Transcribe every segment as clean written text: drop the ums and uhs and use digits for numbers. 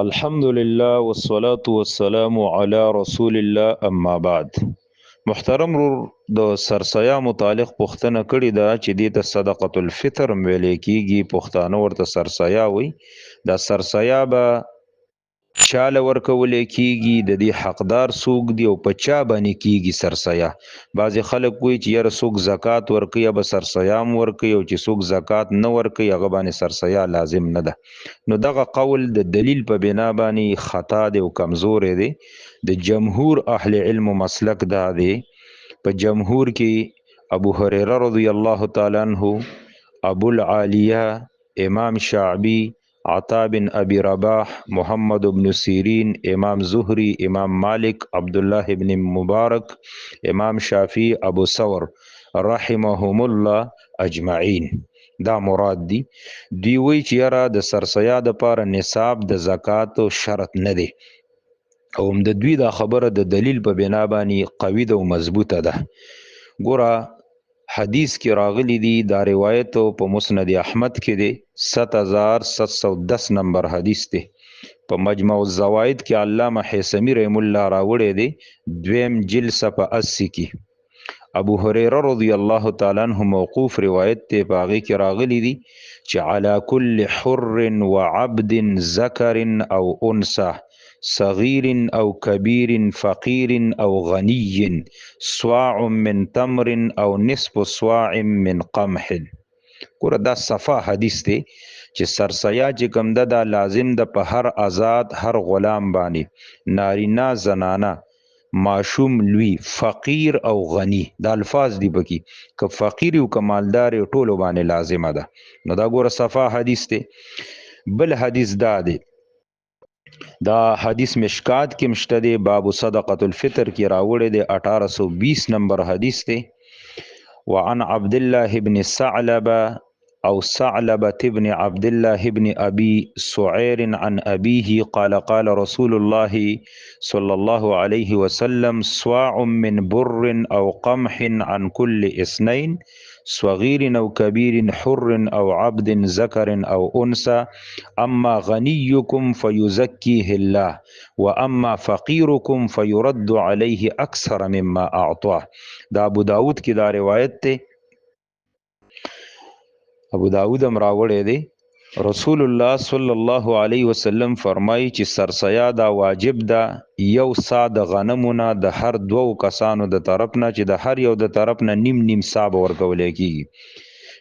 الحمد لله والصلاة والسلام على رسول الله اما بعد. محترم د سرسیا متعلق پوښتنه کړې ده چې د صدقه الفطر ویل کېږي، پښتانه ورته سرسیا وي. دا سرسیا به چاله ورکول کېږي، د دې حقدار څوک دی او په چا باندې کېږي سرسیا. بعضې خلک وایي چې یاره څوک زکات ورکوي به سرسیا هم ورکوي، او چې څوک زکات نه ورکوي هغه باندې سرسیا لازم نه ده. نو دغه قول د دلیل په بنا باندې خطا دی او کمزوری دی. د جمهور اهل علم مسلک دا دی. په جمهور کې ابو هريره رضی الله تعالی عنہ، ابو العالیه، امام شعبی، عطا بن ابي رباح، محمد بن سیرین، امام زهری، امام مالک، عبد الله بن مبارک، امام شافعی، ابو ثور رحمهم الله اجمعین دا مراد دی. دی وی چې یاره د سرسیا د پاره نصاب د زکات شرط نه دی، او هم د دوی دا خبره د دلیل په بنا باندې قوي ده او مضبوطه ده. ګوره حدیث کې راغلی دی، دا روایت په مسند احمد کې دی، 7710 نمبر حدیث دی. په مجمع الزوائد کې علامه حیثمی رحم الله راوړی دی، دویم جلد صفحه 80 کې. ابو هريره رضی الله تعالی عنہ موقوف روایت ته باغی کې راغلی دی چې علی کل حر وعبد ذکر او انثى صغیر او کبیر فقیر او غنی صواع من تمر او نصف صواع من قمح. ګوره دا صفا حدیث دی چې سرسیا چې کوم ده دا لازم ده په هر آزاد هر غلام باندې، نارینا زنانا، ماشوم لوی، فقیر او غنی. دا الفاظ دی پکې، که فقیر او که مالدار ټولو باندې لازمه ده. نو دا ګوره صفا حدیث دی. بل حدیث دا دی، دا حدیث مشکات کې مشته دی، باب صدقه الفطر کې راوړی دی، 1820 نمبر حدیث دی. وعن عبد الله بن ثعلبه او ثعلبة بن عبد الله بن أبي سعير عن أبيه قال قال رسول الله صلى الله عليه وسلم صواع من بر أو قمح عن كل اثنين صغير أو كبير حر أو عبد ذكر أو أنثى أما غنيكم فيزكيه الله وأما فقيركم فيرد عليه أكثر مما أعطاه. دا ابو داود کی دا روایت تے، ابو داود هم راوړی دی. رسول الله صلی الله علیه وسلم فرمایي چې سرسیا دا واجب ده یو سا د غنمونه د هر دوو کسانو د طرف نه، چې د هر یو د طرف نه نیم نیم سا به ورکولی کیږي.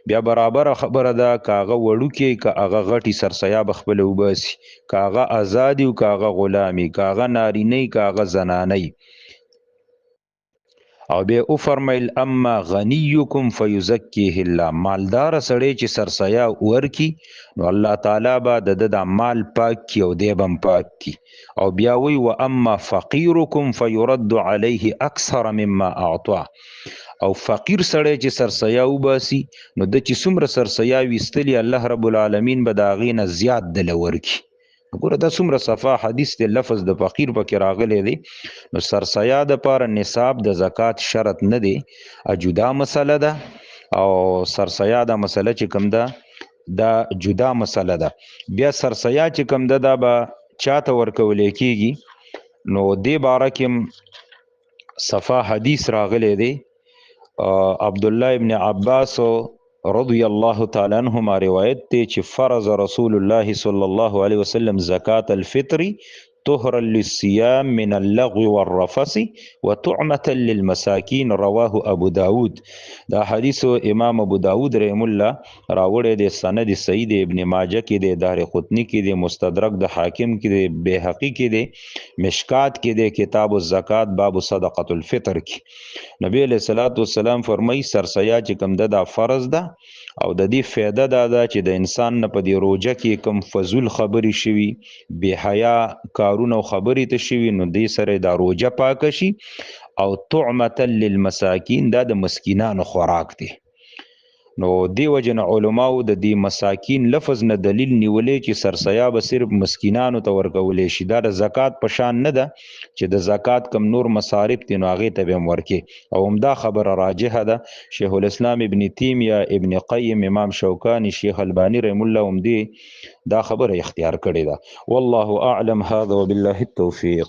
بیا برابر خبره ده که هغه وړوکې که هغه غټي سرسیا به خپله وباسي، که هغه ازادي او که هغه غلامي، که هغه نارینی که هغه زنانی. او بیا او فرمایل اما غنیکم فیزکیه الله، مالدار سړی چې سرسیا ورکی نو الله تعالی به د مال پاک کی او دی بم پاک کی. او بیا وی و اما فقیرکم فیرد علیه اکثر مما اعطاه، او فقیر سړی چې سرسیا وباسي نو د چې څومره سرسیا ویستلی الله رب العالمین به د هغې نه زیات دله ورکي. ګوره دا څومره صفا حدیث دی، لفظ د فقیر پکې راغلی دی. نو سرسیا د پاره نصاب د زکات شرط نه دی، جدا مسله ده. او سرسیا دا مسله چې کوم ده دا جدا مسله ده. بیا سرسیا چې کوم ده دا به چاته ورکولی کیږي، نو دې باره کې صفا حدیث راغلی دی. عبدالله ابن عباس رضی الله تعالی عنهما روایت دی چې فرض رسول الله صلی الله علیه وسلم زکات الفطر طهرا للصيام من اللغو والرفث وطعمة للمساکین، رواه ابو داود. دا حدیث امام ابو داود رحم الله راوړی دی، سند صحیح دی، ابن ماجه کې دی، دارقطنی کې دی، مستدرک د حاکم کې دی، بیهقی کې دی، مشکات کې دی، کتاب الزکات باب صدقه الفطر کې. نبی علیہ الصلوۃ والسلام فرمایي سرسیا چې کوم ده دا فرض ده، او د دې فایده دا ده چې د انسان نه په دې روجه کې کوم فضول خبرې شوي، بې حیا کارونه او خبرې ته شوي، نو دې سره دا روجه پاکه شي. او طعمة للمساکین دا د مسکینانو خوراک دی. نو دی وجن علماو د دې مساکین لفظ نه دلیل نیولې چې سرسیا به صرف مسکینانو ته ورکولې شي. دا د زکات په شان نه ده چې د زکات کم نور مصارف دي نو هغې ته به هم ورکې، او همدا خبره راجحه ده. شیخ الاسلام ابن تیمیه، ابن قیم، امام شوکانی، شیخ البانی رحم الله هم دا خبره اختیار کړې ده. والله اعلم. هذا وبالله التوفیق.